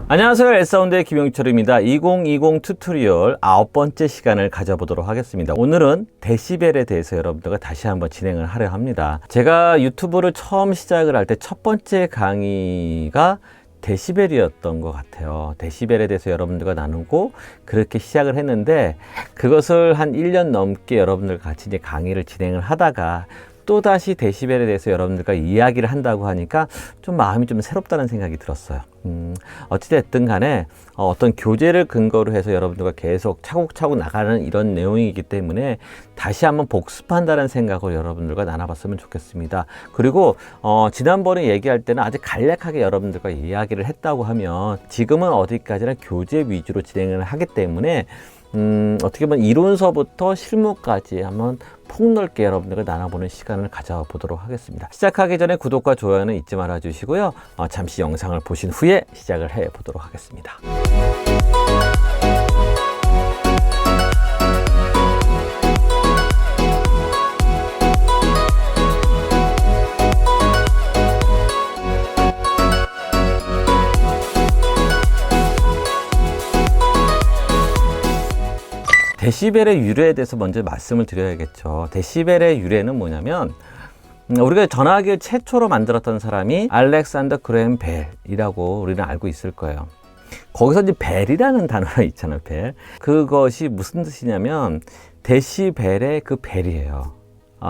안녕하세요. 엘사운드의 김용철입니다. 2020 튜토리얼 9번째 시간을 가져보도록 하겠습니다. 오늘은 데시벨에 대해서 여러분들과 다시 한번 진행을 하려 합니다. 제가 유튜브를 처음 시작을 할 때 첫 번째 강의가 데시벨이었던 것 같아요. 데시벨에 대해서 여러분들과 나누고 그렇게 시작을 했는데, 그것을 한 1년 넘게 여러분들과 같이 이제 강의를 진행을 하다가 또다시 데시벨에 대해서 여러분들과 이야기를 한다고 하니까 좀 마음이 좀 새롭다는 생각이 들었어요. 어찌됐든 간에 어떤 교재를 근거로 해서 여러분들과 계속 차곡차곡 나가는 이런 내용이기 때문에 다시 한번 복습한다는 생각을 여러분들과 나눠봤으면 좋겠습니다. 그리고 지난번에 얘기할 때는 아주 간략하게 여러분들과 이야기를 했다고 하면, 지금은 어디까지나 교재 위주로 진행을 하기 때문에 어떻게 보면 이론서부터 실무까지 한번 폭넓게 여러분들과 나눠보는 시간을 가져보도록 하겠습니다. 시작하기 전에 구독과 좋아요는 잊지 말아 주시고요. 잠시 영상을 보신 후에 시작을 해 보도록 하겠습니다. 데시벨의 유래에 대해서 먼저 말씀을 드려야겠죠. 데시벨의 유래는 뭐냐면, 우리가 전화기를 최초로 만들었던 사람이 알렉산더 그레엄 벨이라고 우리는 알고 있을 거예요. 거기서 이제 벨이라는 단어가 있잖아요. 벨. 그것이 무슨 뜻이냐면 데시벨의 그 벨이에요.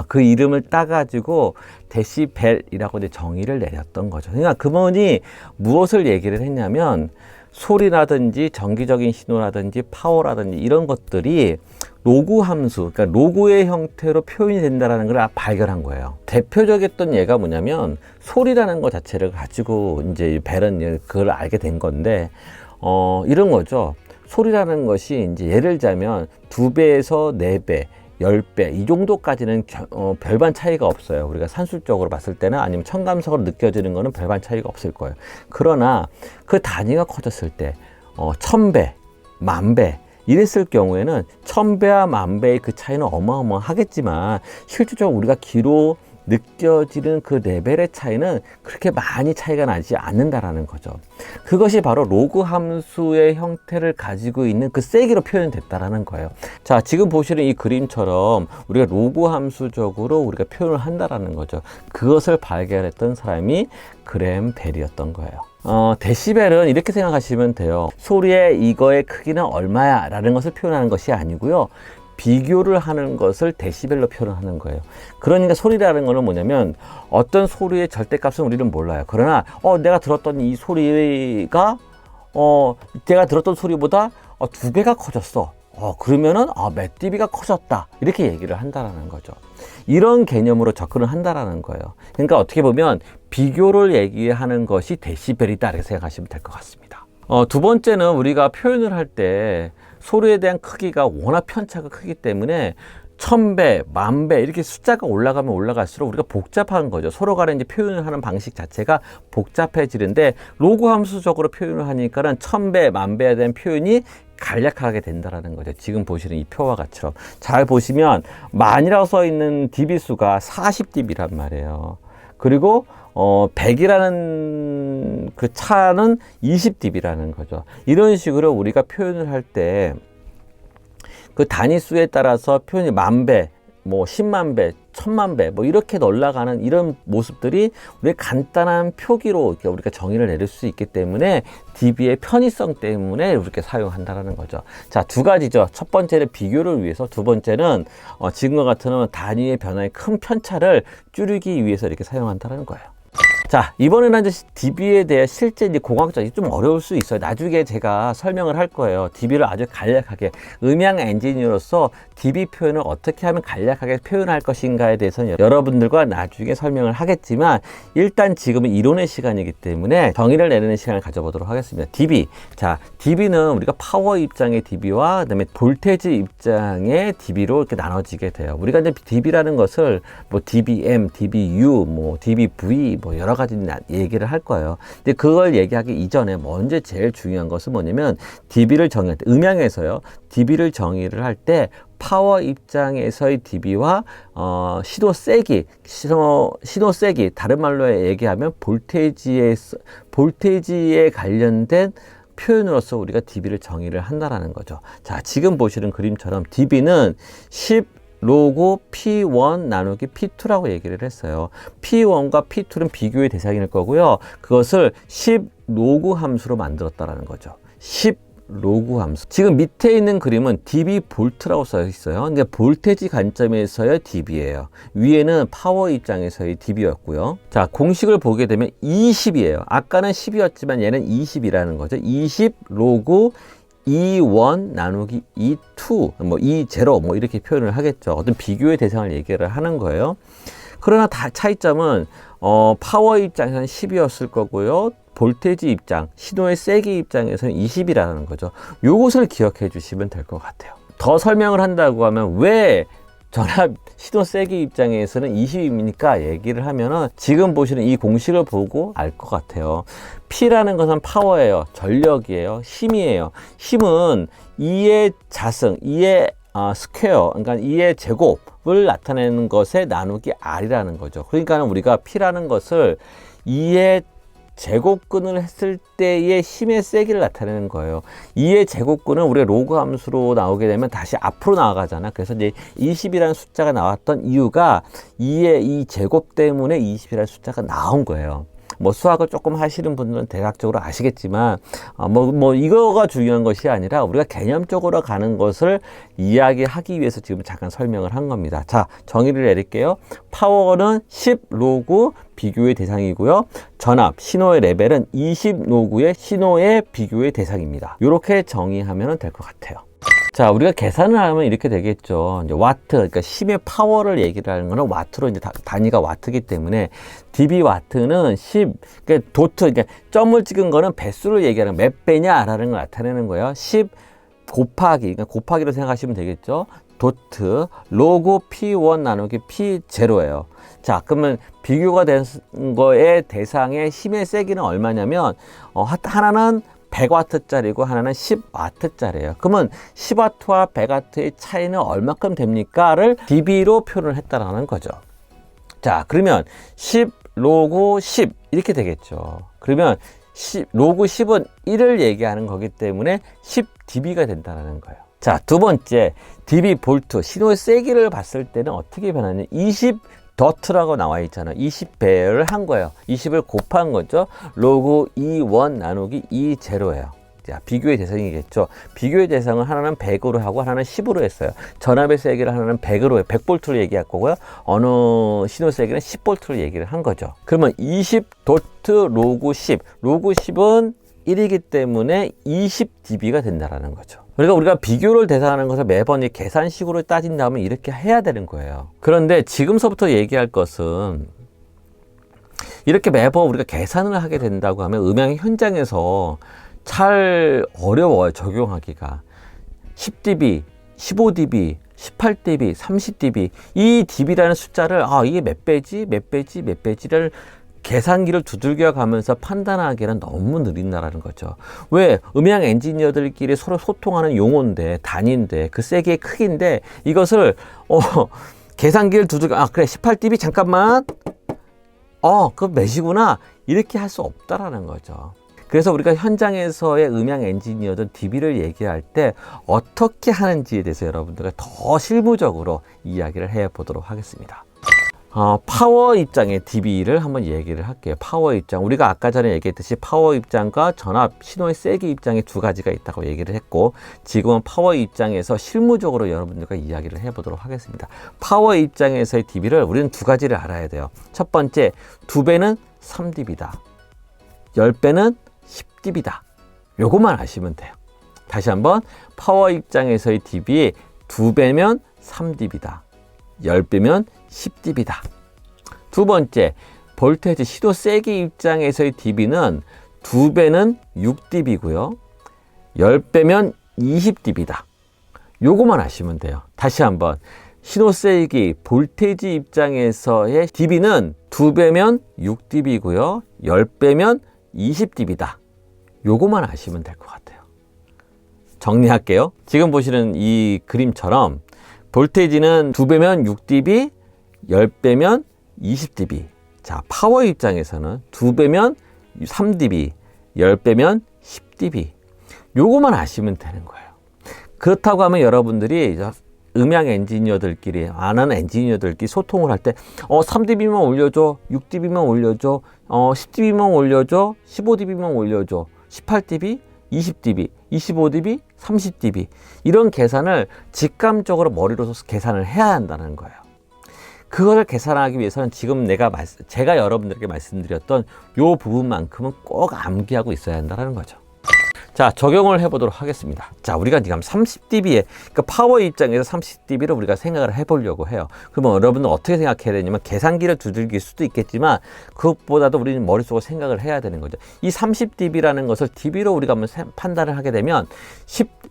그 이름을 따가지고 데시벨이라고 이제 정의를 내렸던 거죠. 그러니까 그분이 무엇을 얘기를 했냐면, 소리라든지 전기적인 신호라든지 파워라든지 이런 것들이 로그 함수, 그러니까 로그의 형태로 표현이 된다는 걸 발견한 거예요. 대표적이었던 예가 뭐냐면, 소리라는 것 자체를 가지고 이제 벨은 그걸 알게 된 건데, 이런 거죠. 소리라는 것이 이제 예를 들자면 2배에서 4배, 10배 이 정도까지는 별반 차이가 없어요. 우리가 산술적으로 봤을 때는, 아니면 청감석으로 느껴지는 거는 별반 차이가 없을 거예요. 그러나 그 단위가 커졌을 때 1000배, 10,000배 이랬을 경우에는 1000배와 10,000배의 그 차이는 어마어마하겠지만, 실질적으로 우리가 귀로 느껴지는 그 레벨의 차이는 그렇게 많이 차이가 나지 않는다라는 거죠. 그것이 바로 로그 함수의 형태를 가지고 있는 그 세기로 표현됐다라는 거예요. 자, 지금 보시는 이 그림처럼 우리가 로그 함수적으로 우리가 표현을 한다라는 거죠. 그것을 발견했던 사람이 그레엄 벨이었던 거예요. 데시벨은 이렇게 생각하시면 돼요. 소리의 이거의 크기는 얼마야 라는 것을 표현하는 것이 아니고요, 비교를 하는 것을 데시벨로 표현하는 거예요. 그러니까 소리라는 거는 뭐냐면, 어떤 소리의 절대값은 우리는 몰라요. 그러나 내가 들었던 이 소리가 내가 들었던 소리보다 2배가 커졌어. 그러면은 몇 dB가 커졌다, 이렇게 얘기를 한다라는 거죠. 이런 개념으로 접근을 한다라는 거예요. 그러니까 어떻게 보면 비교를 얘기하는 것이 데시벨이다, 이렇게 생각하시면 될 것 같습니다. 두 번째는, 우리가 표현을 할 때 소리에 대한 크기가 워낙 편차가 크기 때문에 1000배, 10,000배 이렇게 숫자가 올라가면 올라갈수록 우리가 복잡한 거죠. 서로 간에 이제 표현을 하는 방식 자체가 복잡해지는데, 로그 함수적으로 표현을 하니까는 1000배, 10,000배에 대한 표현이 간략하게 된다라는 거죠. 지금 보시는 이 표와 같이처럼. 잘 보시면 만이라고 써 있는 dB 수가 40dB란 말이에요. 그리고 100이라는 그 차는 20dB라는 거죠. 이런 식으로 우리가 표현을 할 때 그 단위 수에 따라서 표현이 10,000배, 뭐 100,000배, 10,000,000배 뭐 이렇게 올라가는 이런 모습들이 우리 간단한 표기로 우리가 정의를 내릴 수 있기 때문에, dB의 편의성 때문에 이렇게 사용한다라는 거죠. 자, 두 가지죠. 첫 번째는 비교를 위해서, 두 번째는 지금과 같은 단위의 변화의 큰 편차를 줄이기 위해서 이렇게 사용한다는 거예요. 자, 이번에는 이제 dB에 대해 실제 이제 공학적이 좀 어려울 수 있어요. 나중에 제가 설명을 할 거예요. dB를 아주 간략하게, 음향 엔지니어로서 dB 표현을 어떻게 하면 간략하게 표현할 것인가에 대해서는 여러분들과 나중에 설명을 하겠지만, 일단 지금은 이론의 시간이기 때문에 정의를 내리는 시간을 가져보도록 하겠습니다. dB. 자, dB는 우리가 파워 입장의 dB와 그다음에 볼테이지 입장의 dB로 이렇게 나눠지게 돼요. 우리가 이제 dB라는 것을 뭐 dBm, dBu, 뭐 dBv 뭐 여러 가지 얘기를 할 거예요. 근데 그걸 얘기하기 이전에 먼저 제일 중요한 것은 뭐냐면 dB를 정의할 때, 음향에서요, dB를 정의를 할 때 파워 입장에서의 dB와 신호 세기, 다른 말로 얘기하면 볼테이지에 관련된 표현으로서 우리가 dB를 정의를 한다라는 거죠. 자, 지금 보시는 그림처럼 dB는 10 로그 P1 나누기 P2라고 얘기를 했어요. P1과 P2는 비교의 대상일 거고요. 그것을 10 로그 함수로 만들었다라는 거죠. 10 로그 함수. 지금 밑에 있는 그림은 dB 볼트라고 써 있어요. 근데 볼테지 관점에서의 dB예요. 위에는 파워 입장에서의 dB였고요. 자, 공식을 보게 되면 20이에요. 아까는 10이었지만 얘는 20이라는 거죠. 20 로그 E1 나누기 E2, E0 이렇게 표현을 하겠죠. 어떤 비교의 대상을 얘기를 하는 거예요. 그러나 차이점은 파워 입장에서는 10이었을 거고요. 볼테지 입장, 신호의 세기 입장에서는 20이라는 거죠. 요것을 기억해 주시면 될 것 같아요. 더 설명을 한다고 하면 왜 전압 신호 세기 입장에서는 20입니까? 얘기를 하면은 지금 보시는 이 공식을 보고 알 것 같아요. P라는 것은 파워예요. 전력이에요. 힘이에요. 힘은 2의 자승, 2의 스퀘어, 그러니까 2의 제곱을 나타내는 것에 나누기 R이라는 거죠. 그러니까 우리가 P라는 것을 2의 제곱근을 했을 때의 힘의 세기를 나타내는 거예요. 2의 제곱근은 우리가 로그 함수로 나오게 되면 다시 앞으로 나아가잖아. 그래서 이제 20이라는 숫자가 나왔던 이유가 2의 이 제곱 때문에 20이라는 숫자가 나온 거예요. 수학을 조금 하시는 분들은 대략적으로 아시겠지만, 이거가 중요한 것이 아니라 우리가 개념적으로 가는 것을 이야기하기 위해서 지금 잠깐 설명을 한 겁니다. 자, 정의를 내릴게요. 파워는 10 로그 비교의 대상이고요. 전압, 신호의 레벨은 20 로그의 신호의 비교의 대상입니다. 이렇게 정의하면 될 것 같아요. 자, 우리가 계산을 하면 이렇게 되겠죠. 이제 와트, 그러니까 힘의 파워를 얘기를 하는 거는 와트로 이제 단위가 와트이기 때문에 dB 와트는 10, 그러니까 도트, 그러니까 점을 찍은 거는 배수를 얘기하는 몇 배냐라는 걸 나타내는 거예요. 10 곱하기, 그러니까 곱하기로 생각하시면 되겠죠. 도트, 로그 P1 나누기 P0예요. 자, 그러면 비교가 된 거의 대상의 힘의 세기는 얼마냐면, 하나는 100W짜리고 하나는 10W짜리예요. 그러면 10W와 100W의 차이는 얼마큼 됩니까?를 dB로 표현을 했다라는 거죠. 자, 그러면 10 로그 10 이렇게 되겠죠. 그러면 로그 10은 1을 얘기하는 거기 때문에 10dB가 된다는 거예요. 자, 두 번째 dB 볼트, 신호의 세기를 봤을 때는 어떻게 변하냐, 20 더트라고 나와 있잖아요. 20배를 한 거예요. 20을 곱한 거죠. 로그 E1 나누기 E0예요. 자, 비교의 대상이겠죠. 비교의 대상은 하나는 100으로 하고 하나는 10으로 했어요. 전압의 세기를 하나는 100으로 해요. 100볼트로 얘기할 거고요. 어느 신호 세기는 10볼트로 얘기를 한 거죠. 그러면 20 도트 로그 10. 로그 10은 1이기 때문에 20dB가 된다라는 거죠. 그러니까 우리가 비교를 대상하는 것을 매번 이 계산식으로 따진다면 이렇게 해야 되는 거예요. 그런데 지금서부터 얘기할 것은 이렇게 매번 우리가 계산을 하게 된다고 하면 음향 현장에서 잘 어려워요, 적용하기가. 10dB, 15dB, 18dB, 30dB 이 dB라는 숫자를 이게 몇 배지, 몇 배지, 몇 배지를 계산기를 두들겨 가면서 판단하기에는 너무 느린다라는 거죠. 왜? 음향 엔지니어들끼리 서로 소통하는 용어인데, 단위인데, 그 세기의 크기인데, 이것을, 계산기를 두들겨, 그래, 18dB 잠깐만. 그 몇이구나. 이렇게 할 수 없다라는 거죠. 그래서 우리가 현장에서의 음향 엔지니어들 dB를 얘기할 때 어떻게 하는지에 대해서 여러분들과 더 실무적으로 이야기를 해 보도록 하겠습니다. 파워 입장의 dB를 한번 얘기를 할게요. 파워 입장. 우리가 아까 전에 얘기했듯이 파워 입장과 전압, 신호의 세기 입장의 두 가지가 있다고 얘기를 했고, 지금은 파워 입장에서 실무적으로 여러분들과 이야기를 해보도록 하겠습니다. 파워 입장에서의 dB를 우리는 두 가지를 알아야 돼요. 첫 번째, 2배는 3dB다. 10배는 10dB다. 요것만 아시면 돼요. 다시 한번, 파워 입장에서의 dB 2배면 3dB다. 10배면 10dB다. 두 번째, 볼테지 신호 세기 입장에서의 dB는 2배는 6dB고요. 10배면 20dB다. 요거만 아시면 돼요. 다시 한번, 신호 세기, 볼테이지 입장에서의 dB는 2배면 6dB고요. 10배면 20dB다. 요거만 아시면 될 것 같아요. 정리할게요. 지금 보시는 이 그림처럼 볼테이지는 2배면 6dB, 10배면 20dB. 자, 파워 입장에서는 2배면 3dB, 10배면 10dB. 요거만 아시면 되는 거예요. 그렇다고 하면 여러분들이 음향 엔지니어들끼리, 아는 엔지니어들끼리 소통을 할 때 3dB만 올려줘, 6dB만 올려줘, 10dB만 올려줘, 15dB만 올려줘, 18dB, 20dB, 25dB, 30dB 이런 계산을 직감적으로 머리로 계산을 해야 한다는 거예요. 그걸 계산하기 위해서는 지금 제가 여러분들에게 말씀드렸던 요 부분만큼은 꼭 암기하고 있어야 한다는 거죠. 자, 적용을 해보도록 하겠습니다. 자, 우리가 지금 30dB에, 그러니까 파워 입장에서 30dB를 우리가 생각을 해보려고 해요. 그러면 여러분은 어떻게 생각해야 되냐면 계산기를 두들길 수도 있겠지만 그것보다도 우리는 머릿속으로 생각을 해야 되는 거죠. 이 30dB라는 것을 dB로 우리가 한번 판단을 하게 되면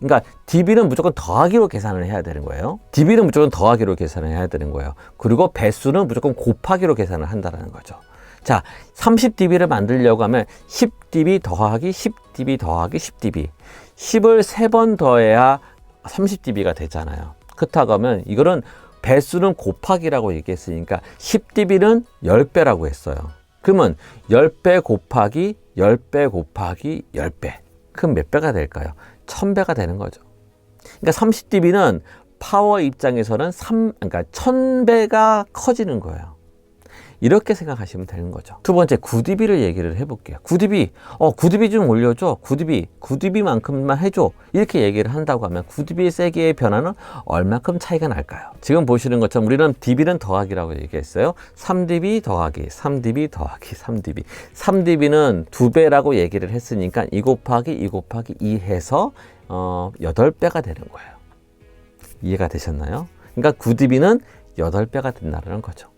그러니까 dB는 무조건 더하기로 계산을 해야 되는 거예요. dB는 무조건 더하기로 계산을 해야 되는 거예요. 그리고 배수는 무조건 곱하기로 계산을 한다는 거죠. 자, 30dB를 만들려고 하면 10dB 더하기 10dB 더하기 10dB 10을 3번 더해야 30dB가 되잖아요. 그렇다고 하면 이거는 배수는 곱하기라고 얘기했으니까 10dB는 10배라고 했어요. 그러면 10배 곱하기 10배 곱하기 10배 그럼 몇 배가 될까요? 1000배가 되는 거죠. 그러니까 30dB는 파워 입장에서는 그러니까 1000배가 커지는 거예요. 이렇게 생각하시면 되는 거죠. 두 번째 9dB를 얘기를 해볼게요. 9dB, 9dB 좀 올려줘. 9dB만큼만 해줘. 이렇게 얘기를 한다고 하면 9dB의 세기의 변화는 얼마큼 차이가 날까요? 지금 보시는 것처럼 우리는 dB는 더하기라고 얘기했어요. 3dB 더하기, 3dB 더하기, 3dB. 3dB는 2배라고 얘기를 했으니까 2 곱하기 2 곱하기 2 해서 8배가 되는 거예요. 이해가 되셨나요? 그러니까 9dB는 8배가 된다는 거죠.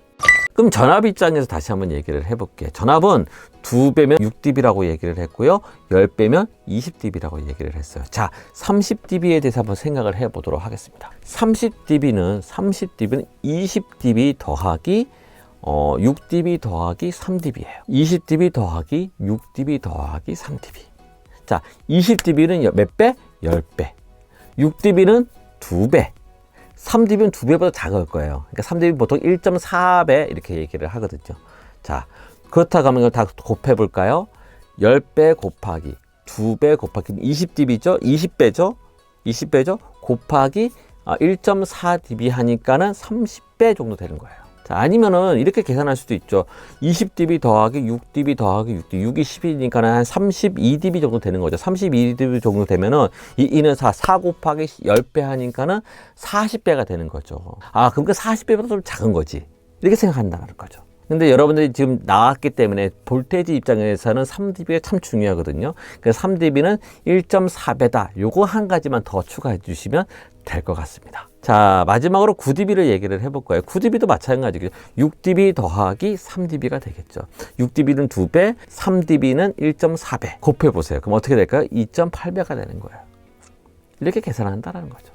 그럼 전압 입장에서 다시 한번 얘기를 해볼게요. 전압은 2배면 6dB라고 얘기를 했고요. 10배면 20dB라고 얘기를 했어요. 자, 30dB에 대해서 한번 생각을 해보도록 하겠습니다. 30dB는 20dB 더하기 6dB 더하기 3dB예요. 20dB 더하기 6dB 더하기 3dB. 자, 20dB는 몇 배? 10배. 6dB는 2배. 3dB는 2배보다 작을 거예요. 그러니까 3dB 보통 1.4배 이렇게 얘기를 하거든요. 자, 그렇다고 하면 이걸 다 곱해 볼까요? 10배 곱하기 2배 곱하기 20dB죠? 20배죠? 곱하기 1.4dB 하니까는 30배 정도 되는 거예요. 자, 아니면은 이렇게 계산할 수도 있죠. 20dB 더하기 6dB 더하기 6dB, 6이 10이니까는 한 32dB 정도 되는 거죠. 32dB 정도 되면은 이는 4 곱하기 10배 하니까는 40배가 되는 거죠. 아, 그럼 그 40배보다 좀 작은 거지. 이렇게 생각한다는 거죠. 근데 여러분들이 지금 나왔기 때문에 볼테이지 입장에서는 3dB가 참 중요하거든요. 그래서 3dB는 1.4배다. 요거 한 가지만 더 추가해 주시면 될 것 같습니다. 자, 마지막으로 9dB를 얘기를 해볼 거예요. 9dB도 마찬가지겠죠. 6dB 더하기 3dB가 되겠죠. 6dB는 2배, 3dB는 1.4배. 곱해 보세요. 그럼 어떻게 될까요? 2.8배가 되는 거예요. 이렇게 계산한다는 거죠.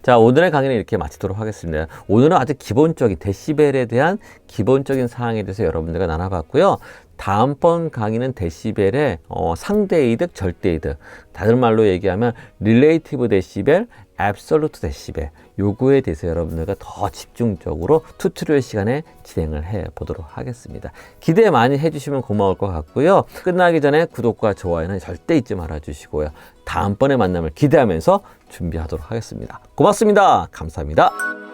자, 오늘의 강의는 이렇게 마치도록 하겠습니다. 오늘은 아주 기본적인 데시벨에 대한 기본적인 사항에 대해서 여러분들과 나눠봤고요. 다음번 강의는 데시벨의 상대이득, 절대이득, 다른 말로 얘기하면 릴레이티브 데시벨, 앱솔루트 데시벨, 요거에 대해서 여러분들과 더 집중적으로 튜토리얼 시간에 진행을 해 보도록 하겠습니다. 기대 많이 해주시면 고마울 것 같고요. 끝나기 전에 구독과 좋아요는 절대 잊지 말아 주시고요. 다음번에 만남을 기대하면서 준비하도록 하겠습니다. 고맙습니다. 감사합니다.